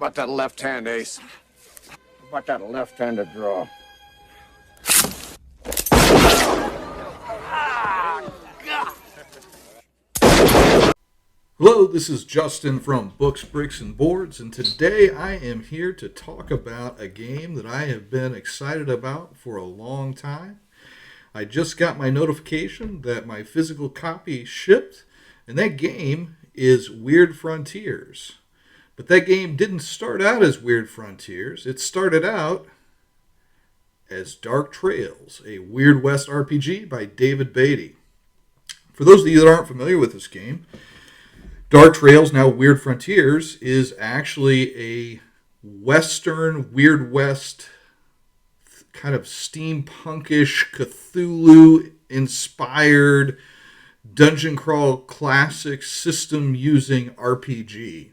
about that left hand, Ace? How about that left-handed draw? Hello, this is Justin from Books, Bricks, and Boards, and today I am here to talk about a game that I have been excited about for a long time. I just got my notification that my physical copy shipped, and that game is Weird Frontiers. But that game didn't start out as Weird Frontiers. It started out as Dark Trails, a Weird West RPG by David Baity. For those of you that aren't familiar with this game, Dark Trails, now Weird Frontiers, is actually a Western, Weird West, kind of steampunkish, Cthulhu-inspired dungeon crawl classic system-using RPG.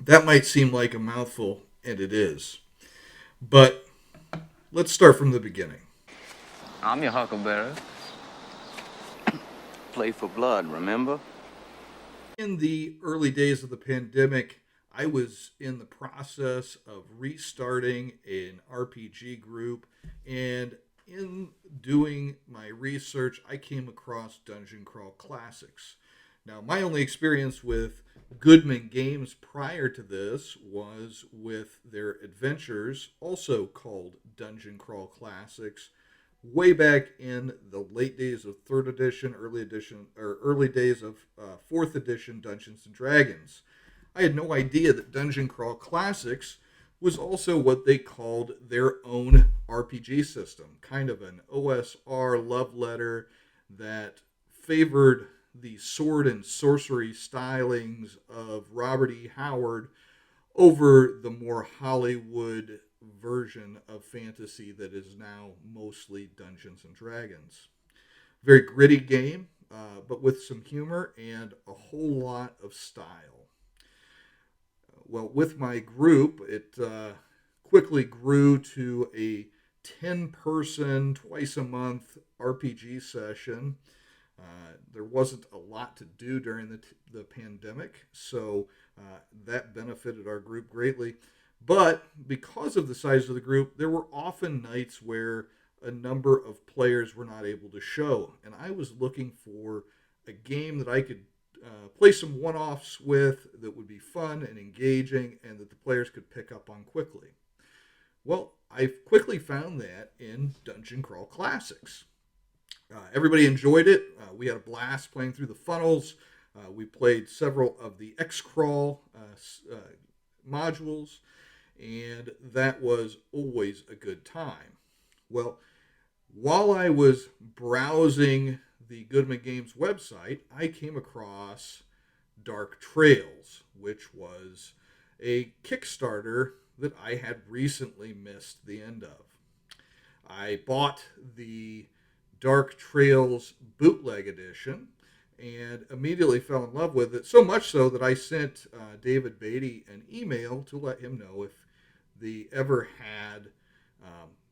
That might seem like a mouthful, and it is. But let's start from the beginning. I'm your huckleberry. Play for blood, remember? In the early days of the pandemic, I was in the process of restarting an RPG group, and in doing my research, I came across Dungeon Crawl Classics. Now, my only experience with Goodman Games prior to this was with their adventures, also called Dungeon Crawl Classics, way back in the late days of 3rd edition, early days of 4th edition Dungeons and Dragons. I had no idea that Dungeon Crawl Classics was also what they called their own RPG system, kind of an OSR love letter that favored the sword and sorcery stylings of Robert E. Howard over the more Hollywood version of fantasy that is now mostly Dungeons and Dragons. Very gritty game, but with some humor and a whole lot of style. Well, with my group, it quickly grew to a 10-person, twice-a-month RPG session. There wasn't a lot to do during the pandemic, so that benefited our group greatly. But because of the size of the group, there were often nights where a number of players were not able to show. And I was looking for a game that I could play some one-offs with that would be fun and engaging and that the players could pick up on quickly. Well, I quickly found that in Dungeon Crawl Classics. Everybody enjoyed it. We had a blast playing through the funnels. We played several of the X-Crawl modules, and that was always a good time. Well, while I was browsing the Goodman Games website, I came across Dark Trails, which was a Kickstarter that I had recently missed the end of. I bought the Dark Trails bootleg edition and immediately fell in love with it, so much so that I sent David Baity an email to let him know if they ever had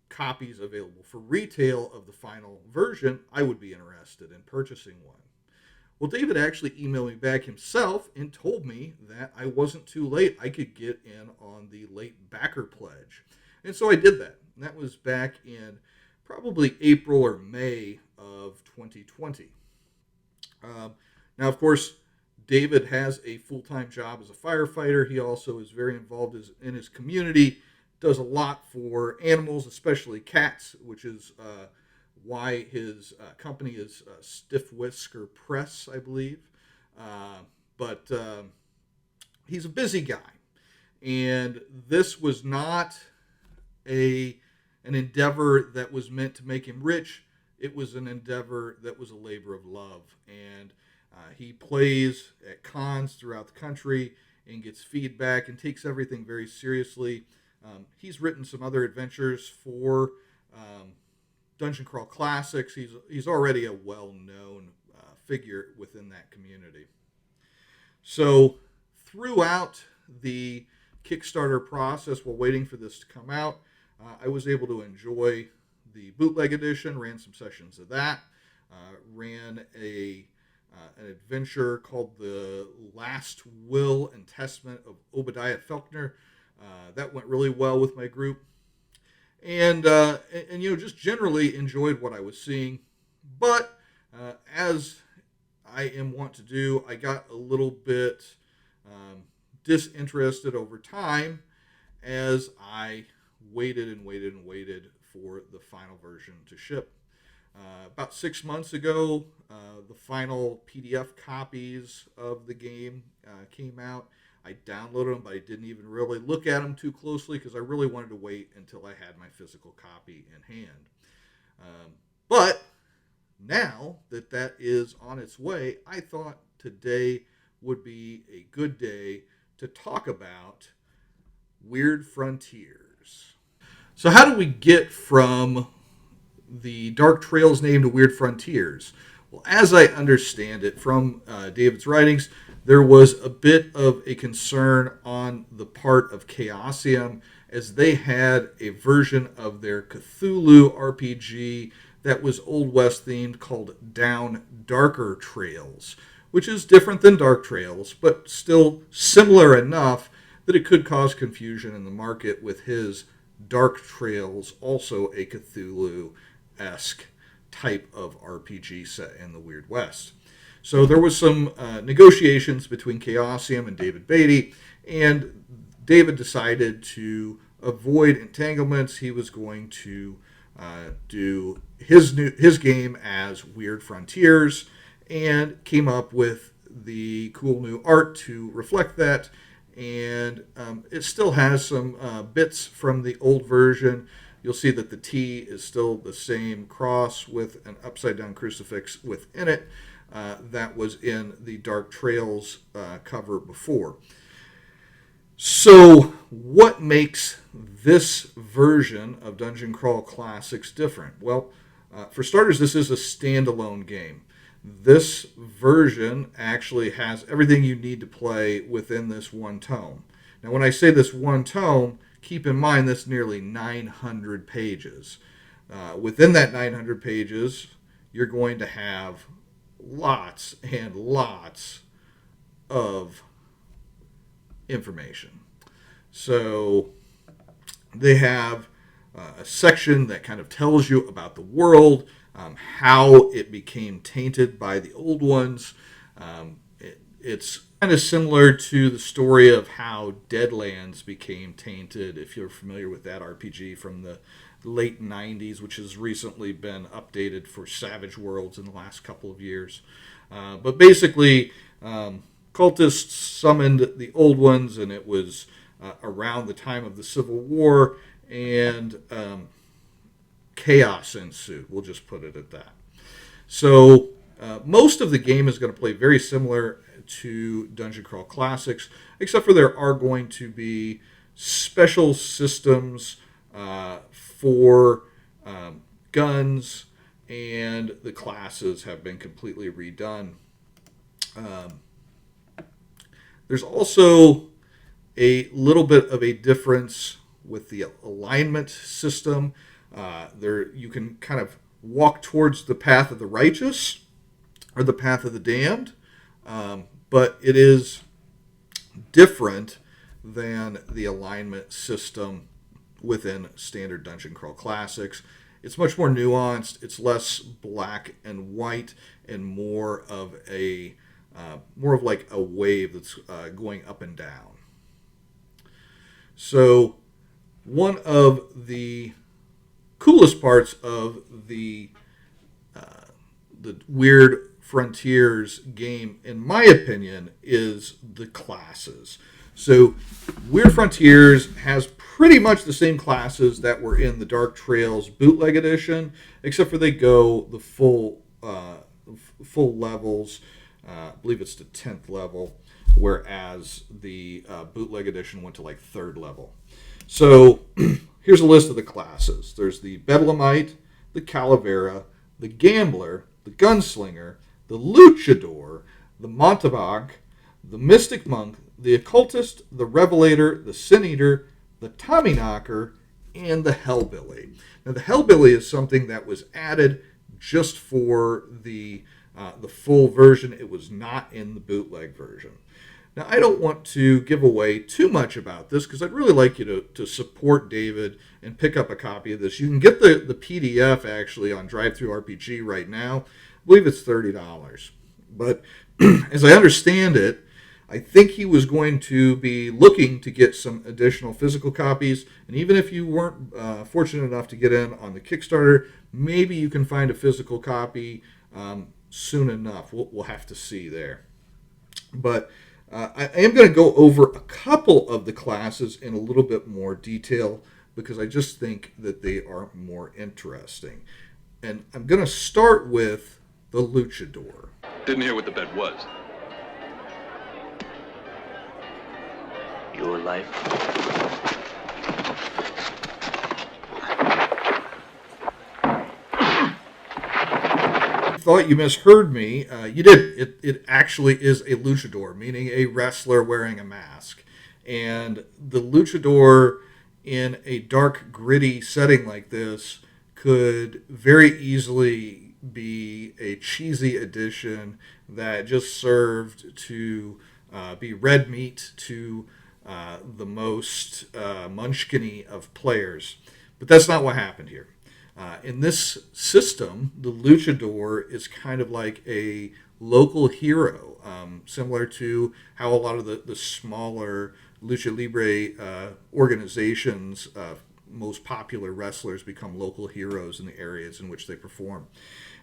copies available for retail of the final version, I would be interested in purchasing one. Well, David actually emailed me back himself and told me that I wasn't too late. I could get in on the late backer pledge. And so I did that. And that was back in probably April or May of 2020. Now, of course, David has a full-time job as a firefighter. He also is very involved in his community, does a lot for animals, especially cats, which is why his company is Stiff Whisker Press, I believe. But he's a busy guy. And this was not an endeavor that was meant to make him rich. It was an endeavor that was a labor of love. And he plays at cons throughout the country and gets feedback and takes everything very seriously. He's written some other adventures for Dungeon Crawl Classics. He's already a well-known figure within that community. So throughout the Kickstarter process, while waiting for this to come out, I was able to enjoy the bootleg edition, ran some sessions of that, ran a an adventure called The Last Will and Testament of Obadiah Faulkner. That went really well with my group. And just generally enjoyed what I was seeing. But as I am wont to do, I got a little bit disinterested over time as I waited and waited and waited for the final version to ship. About 6 months ago, the final PDF copies of the game came out. I downloaded them, but I didn't even really look at them too closely because I really wanted to wait until I had my physical copy in hand. But now that that is on its way, I thought today would be a good day to talk about Weird Frontiers. So how do we get from the Dark Trails name to Weird Frontiers? Well, as I understand it from David's writings, there was a bit of a concern on the part of Chaosium as they had a version of their Cthulhu RPG that was Old West themed called Down Darker Trails, which is different than Dark Trails, but still similar enough that it could cause confusion in the market with his Dark Trails, also a Cthulhu-esque type of RPG set in the Weird West. So there was some negotiations between Chaosium and David Baity, and David decided to avoid entanglements. He was going to do his game as Weird Frontiers, and came up with the cool new art to reflect that. And it still has some bits from the old version. You'll see that the T is still the same cross with an upside down crucifix within it that was in the Dark Trails cover before. So what makes this version of Dungeon Crawl Classics different? Well, for starters, this is a standalone game. This version actually has everything you need to play within this one tome. Now, when I say this one tome, keep in mind that's nearly 900 pages. Within that 900 pages, you're going to have lots and lots of information. So they have a section that kind of tells you about the world, how it became tainted by the old ones. It's kind of similar to the story of how Deadlands became tainted, if you're familiar with that RPG from the late 90s, which has recently been updated for Savage Worlds in the last couple of years. But basically, cultists summoned the old ones, and it was around the time of the Civil War, and chaos ensued. We'll just put it at that. So most of the game is going to play very similar to Dungeon Crawl Classics, except for there are going to be special systems for guns, and the classes have been completely redone. There's also a little bit of a difference with the alignment system. There you can kind of walk towards the path of the righteous or the path of the damned, but it is different than the alignment system within standard Dungeon Crawl Classics. It's much more nuanced. It's less black and white, and more of like a wave that's going up and down. So one of the coolest parts of the Weird Frontiers game, in my opinion, is the classes. So Weird Frontiers has pretty much the same classes that were in the Dark Trails bootleg edition, except for they go the full levels. I believe it's the 10th level, whereas the bootleg edition went to like 3rd level. So here's a list of the classes. There's the Bedlamite, the Calavera, the Gambler, the Gunslinger, the Luchador, the Mountebank, the Mystic Monk, the Occultist, the Revelator, the Sin Eater, the Tommyknocker, and the Hellbilly. Now, the Hellbilly is something that was added just for the the full version. It was not in the bootleg version. Now, I don't want to give away too much about this because I'd really like you to support David and pick up a copy of this. You can get the PDF actually on DriveThruRPG right now. I believe it's $30. But as I understand it, I think he was going to be looking to get some additional physical copies. And even if you weren't fortunate enough to get in on the Kickstarter, maybe you can find a physical copy soon enough. We'll have to see there. But I am going to go over a couple of the classes in a little bit more detail because I just think that they are more interesting. And I'm going to start with the Luchador. Didn't hear what the bet was. Your life. Thought you misheard me. You did. It actually is a luchador, meaning a wrestler wearing a mask. And the luchador in a dark, gritty setting like this could very easily be a cheesy addition that just served to be red meat to the most munchkin-y of players. But that's not what happened here. In this system, the luchador is kind of like a local hero, similar to how a lot of the smaller lucha libre organizations, most popular wrestlers become local heroes in the areas in which they perform.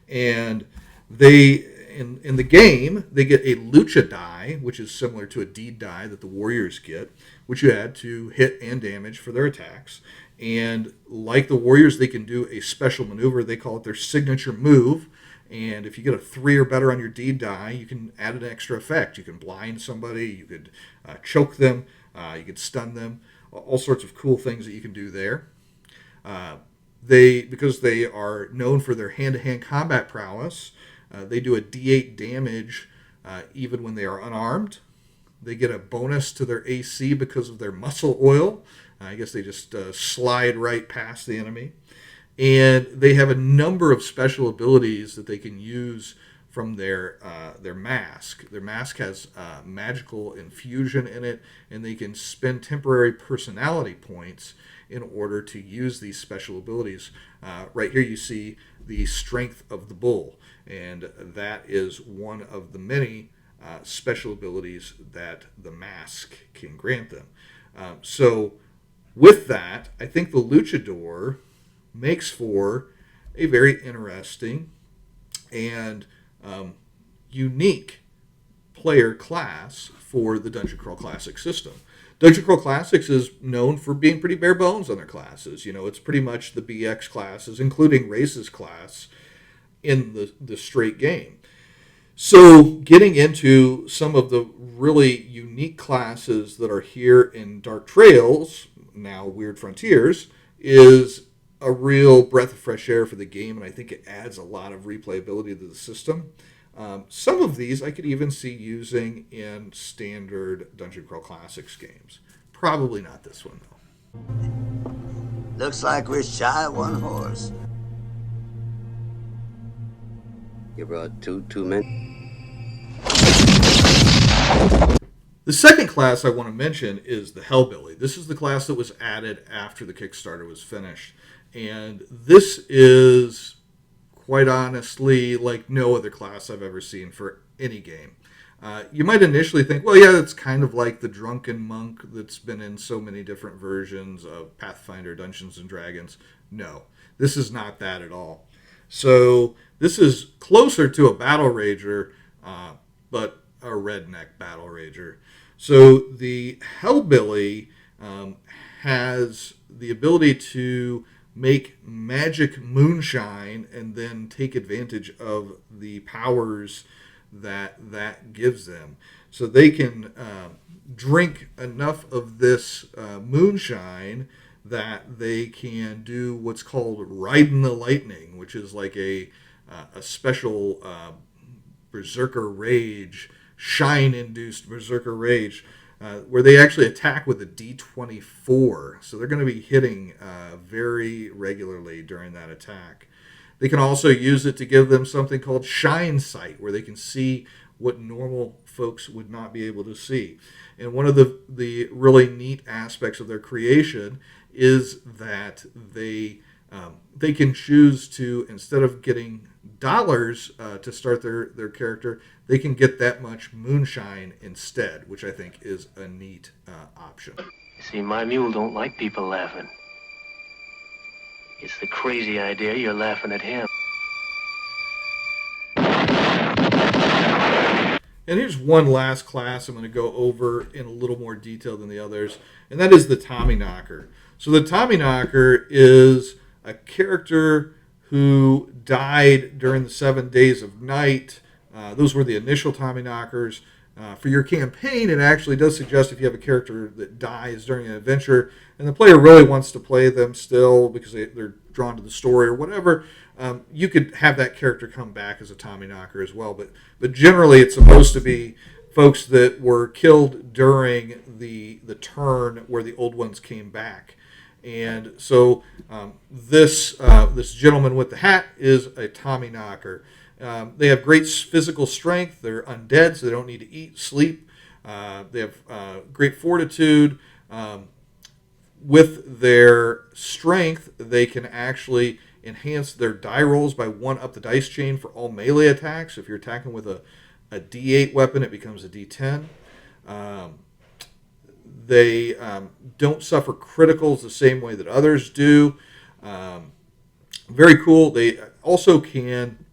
And they, in the game, they get a lucha die, which is similar to a deed die that the warriors get, which you add to hit and damage for their attacks. And like the warriors, they can do a special maneuver. They call it their signature move. And if you get a 3 or better on your deed die, you can add an extra effect. You can blind somebody, you could choke them, you could stun them, all sorts of cool things that you can do there. Because they are known for their hand-to-hand combat prowess, they do a D8 damage even when they are unarmed. They get a bonus to their AC because of their muscle oil. I guess they just slide right past the enemy. And they have a number of special abilities that they can use from their mask. Their mask has magical infusion in it, and they can spend temporary personality points in order to use these special abilities. Right here you see the Strength of the Bull, and that is one of the many special abilities that the mask can grant them. So with that, I think the Luchador makes for a very interesting and unique player class for the Dungeon Crawl Classic system. Dungeon Crawl Classics is known for being pretty bare bones on their classes. You know, it's pretty much the BX classes, including Races class, in the straight game. So getting into some of the really unique classes that are here in Dark Trails, now Weird Frontiers, is a real breath of fresh air for the game, and I think it adds a lot of replayability to the system. Some of these I could even see using in standard Dungeon Crawl Classics games. Probably not this one, though. Looks like we're shy of one horse. You brought two men. The second class I want to mention is the Hellbilly. This is the class that was added after the Kickstarter was finished. And this is, quite honestly, like no other class I've ever seen for any game. You might initially think, well, yeah, it's kind of like the Drunken Monk that's been in so many different versions of Pathfinder, Dungeons & Dragons. No, this is not that at all. So this is closer to a Battle Rager, but a redneck Battle Rager. So the Hellbilly has the ability to make magic moonshine and then take advantage of the powers that gives them. So they can drink enough of this moonshine that they can do what's called Riding the Lightning, which is like a special berserker rage, shine-induced berserker rage, where they actually attack with a D24. So they're going to be hitting very regularly during that attack. They can also use it to give them something called shine sight, where they can see what normal folks would not be able to see. And one of the really neat aspects of their creation is that they can choose to, instead of getting dollars to start their character, they can get that much moonshine instead, which I think is a neat option. See, my mule don't like people laughing. It's the crazy idea you're laughing at him. And here's one last class I'm going to go over in a little more detail than the others, and that is the Tommyknocker. So the Tommyknocker is a character who died during the 7 days of night. Those were the initial Tommyknockers. For your campaign, it actually does suggest if you have a character that dies during an adventure and the player really wants to play them still because they're drawn to the story or whatever, you could have that character come back as a Tommyknocker as well. But generally, it's supposed to be folks that were killed during the turn where the old ones came back. And so this gentleman with the hat is a Tommyknocker. They have great physical strength. They're undead, so they don't need to eat, sleep. They have great fortitude. With their strength, they can actually enhance their die rolls by 1 up the dice chain for all melee attacks. If you're attacking with a D8 weapon, it becomes a D10. They don't suffer criticals the same way that others do. Very cool. They also can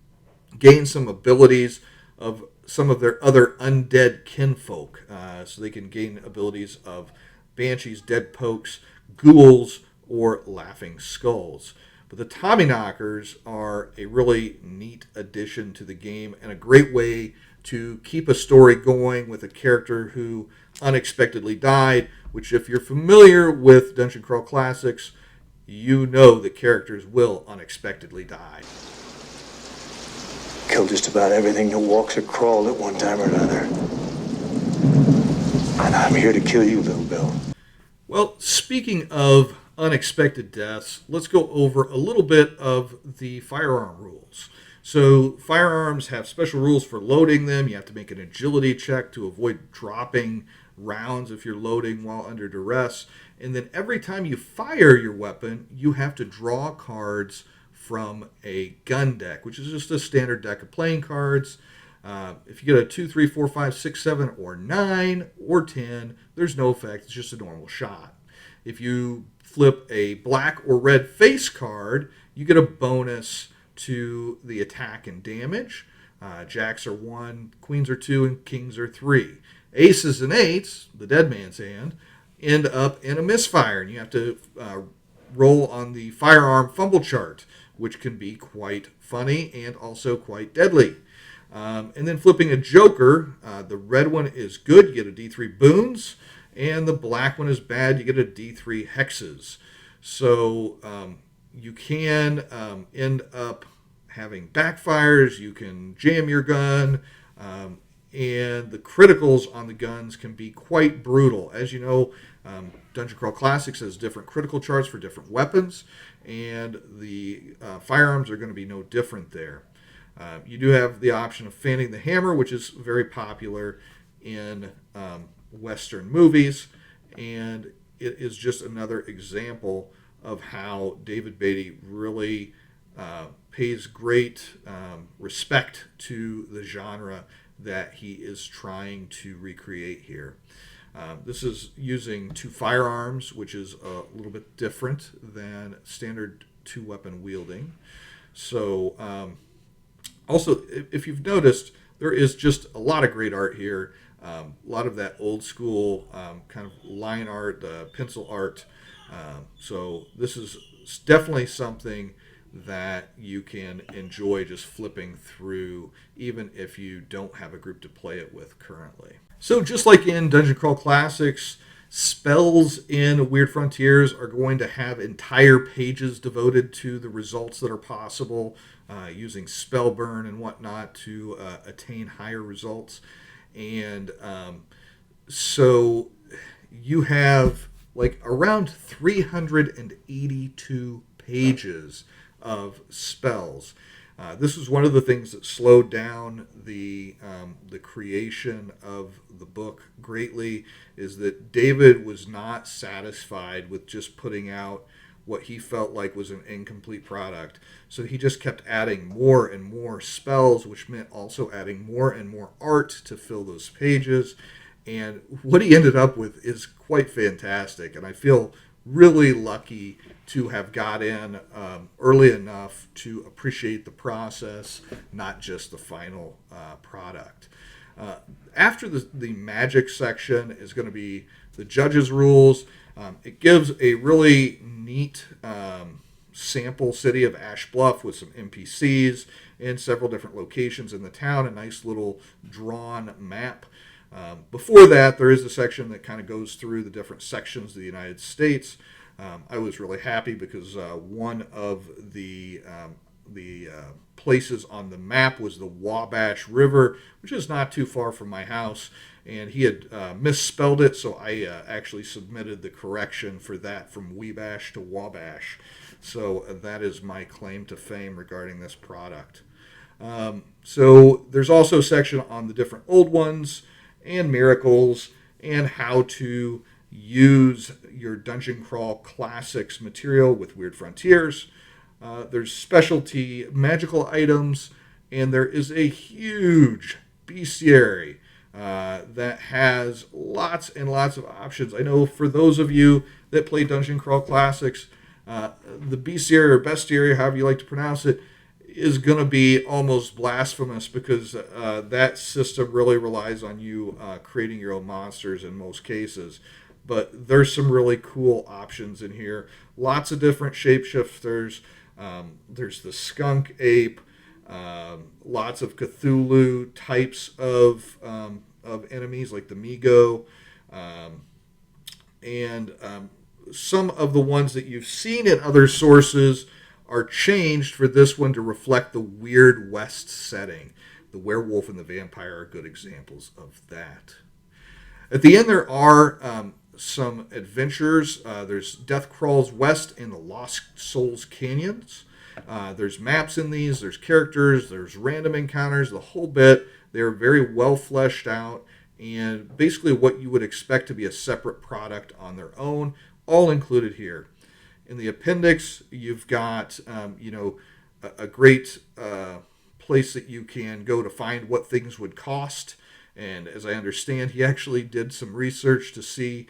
gain some abilities of some of their other undead kinfolk. So they can gain abilities of banshees, dead pokes, ghouls, or laughing skulls. But the Tommyknockers are a really neat addition to the game and a great way to keep a story going with a character who unexpectedly died, which if you're familiar with Dungeon Crawl Classics, you know that characters will unexpectedly die. Killed just about everything that walks or crawled at one time or another. And I'm here to kill you, Little Bill. Well, speaking of unexpected deaths, let's go over a little bit of the firearm rules. So firearms have special rules for loading them. You have to make an agility check to avoid dropping rounds if you're loading while under duress. And then every time you fire your weapon, you have to draw cards from a gun deck, which is just a standard deck of playing cards. If you get a 2, 3, 4, 5, 6, 7, or 9, or 10, there's no effect. It's just a normal shot. If you flip a black or red face card, you get a bonus to the attack and damage. Jacks are 1, queens are 2, and kings are 3. Aces and 8s, the dead man's hand, end up in a misfire, and you have to roll on the firearm fumble chart, which can be quite funny and also quite deadly. And then flipping a joker, the red one is good, you get a D3 boons, and the black one is bad, you get a D3 hexes. So you can end up having backfires, you can jam your gun, and the criticals on the guns can be quite brutal. As you know, Dungeon Crawl Classics has different critical charts for different weapons, and the firearms are going to be no different there. You do have the option of fanning the hammer, which is very popular in Western movies, and it is just another example of how David Baity really pays great respect to the genre that he is trying to recreate here. This is using 2 firearms, which is a little bit different than standard 2-weapon wielding. So also, if you've noticed, there is just a lot of great art here. A lot of that old school kind of line art, pencil art. So this is definitely something that you can enjoy just flipping through, even if you don't have a group to play it with currently. So just like in Dungeon Crawl Classics, spells in Weird Frontiers are going to have entire pages devoted to the results that are possible, using spell burn and whatnot to attain higher results. And so you have like around 382 pages of spells. This was one of the things that slowed down the creation of the book greatly, is that David was not satisfied with just putting out what he felt like was an incomplete product. So he just kept adding more and more spells, which meant also adding more and more art to fill those pages. And what he ended up with is quite fantastic. And I feel really lucky to have got in early enough to appreciate the process, not just the final product. After the magic section is going to be the judges' rules. It gives a really neat sample city of Ash Bluff with some NPCs in several different locations in the town, a nice little drawn map. Before that, there is a section that kind of goes through the different sections of the United States. I was really happy because one of the places on the map was the Wabash River, which is not too far from my house, and he had misspelled it, so I actually submitted the correction for that from Weebash to Wabash. So that is my claim to fame regarding this product. So there's also a section on the different old ones and miracles and how to use your Dungeon Crawl Classics material with Weird Frontiers. There's specialty magical items, and there is a huge bestiary that has lots and lots of options. I know for those of you that play Dungeon Crawl Classics, the bestiary or bestiary, however you like to pronounce it, is going to be almost blasphemous because that system really relies on you creating your own monsters in most cases. But there's some really cool options in here. Lots of different shapeshifters. There's the skunk ape. Lots of Cthulhu types of enemies like the Migo. And some of the ones that you've seen in other sources are changed for this one to reflect the Weird West setting. The werewolf and the vampire are good examples of that. At the end, there are some adventures. There's Death Crawls West in the Lost Souls Canyons. There's maps in these. There's characters. There's random encounters. The whole bit. They're very well fleshed out and basically what you would expect to be a separate product on their own, all included here. In the appendix, you've got a great place that you can go to find what things would cost. And as I understand, he actually did some research to see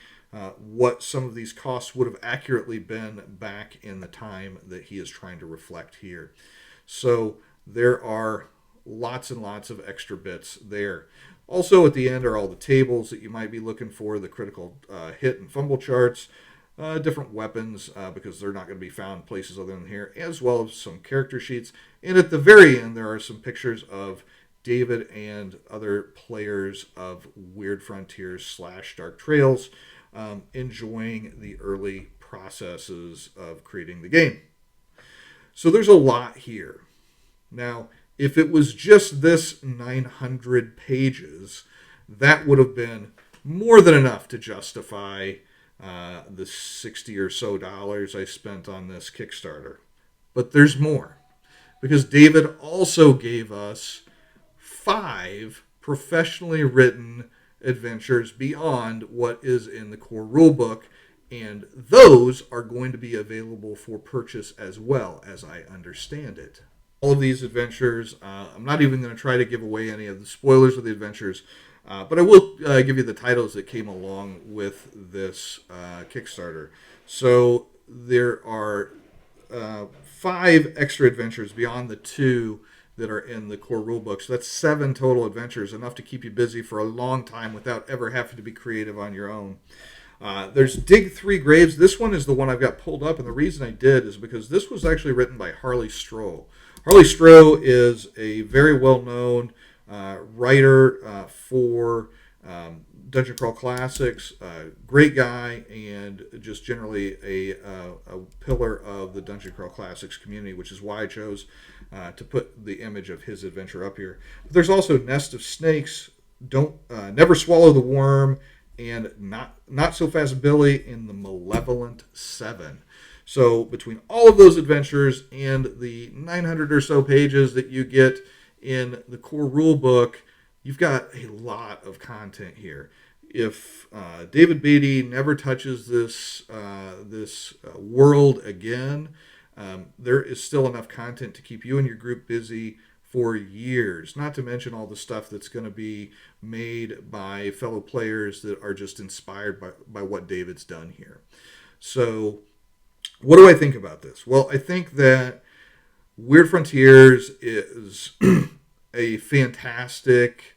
what some of these costs would have accurately been back in the time that he is trying to reflect here. So there are lots and lots of extra bits there. Also at the end are all the tables that you might be looking for, the critical hit and fumble charts, different weapons, because they're not going to be found places other than here, as well as some character sheets. And at the very end, there are some pictures of David and other players of Weird Frontiers / Dark Trails enjoying the early processes of creating the game. So there's a lot here. Now, if it was just this 900 pages, that would have been more than enough to justify the $60 or so I spent on this Kickstarter. But there's more, because David also gave us 5 professionally written adventures beyond what is in the core rulebook, and those are going to be available for purchase as well, as I understand it. All of these adventures, I'm not even going to try to give away any of the spoilers of the adventures, but I will give you the titles that came along with this Kickstarter. So there are 5 extra adventures beyond the 2 that are in the core rulebook. So that's 7 total adventures, enough to keep you busy for a long time without ever having to be creative on your own. There's Dig 3 Graves. This one is the one I've got pulled up, and the reason I did is because this was actually written by Harley Stroh. Harley Stroh is a very well-known writer for Dungeon Crawl Classics, great guy, and just generally a pillar of the Dungeon Crawl Classics community, which is why I chose to put the image of his adventure up here. But there's also Nest of Snakes, Never Swallow the Worm, and Not So Fast Billy in the Malevolent 7. So between all of those adventures and the 900 or so pages that you get in the core rule book, you've got a lot of content here. If David Baity never touches this world again, there is still enough content to keep you and your group busy for years. Not to mention all the stuff that's going to be made by fellow players that are just inspired by what David's done here. So what do I think about this? Well, I think that Weird Frontiers is a fantastic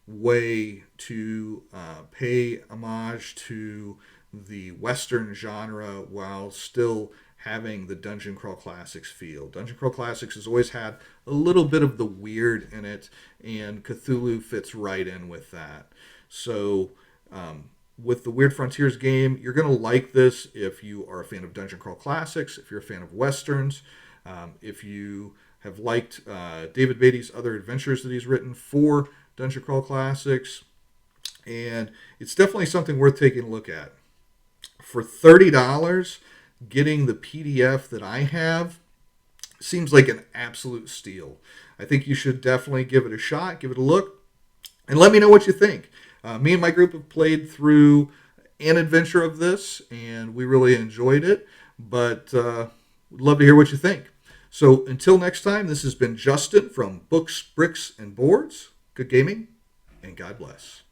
way to pay homage to the Western genre while still having the Dungeon Crawl Classics feel. Dungeon Crawl Classics has always had a little bit of the weird in it, and Cthulhu fits right in with that. So with the Weird Frontiers game, you're going to like this if you are a fan of Dungeon Crawl Classics, if you're a fan of Westerns, if you have liked David Baity's other adventures that he's written for Dungeon Crawl Classics. And it's definitely something worth taking a look at. For $30, getting the PDF that I have seems like an absolute steal. I think you should definitely give it a shot, give it a look, and let me know what you think. Me and my group have played through an adventure of this, and we really enjoyed it, but would love to hear what you think. So until next time, this has been Justin from Books, Bricks, and Boards. Good gaming, and God bless.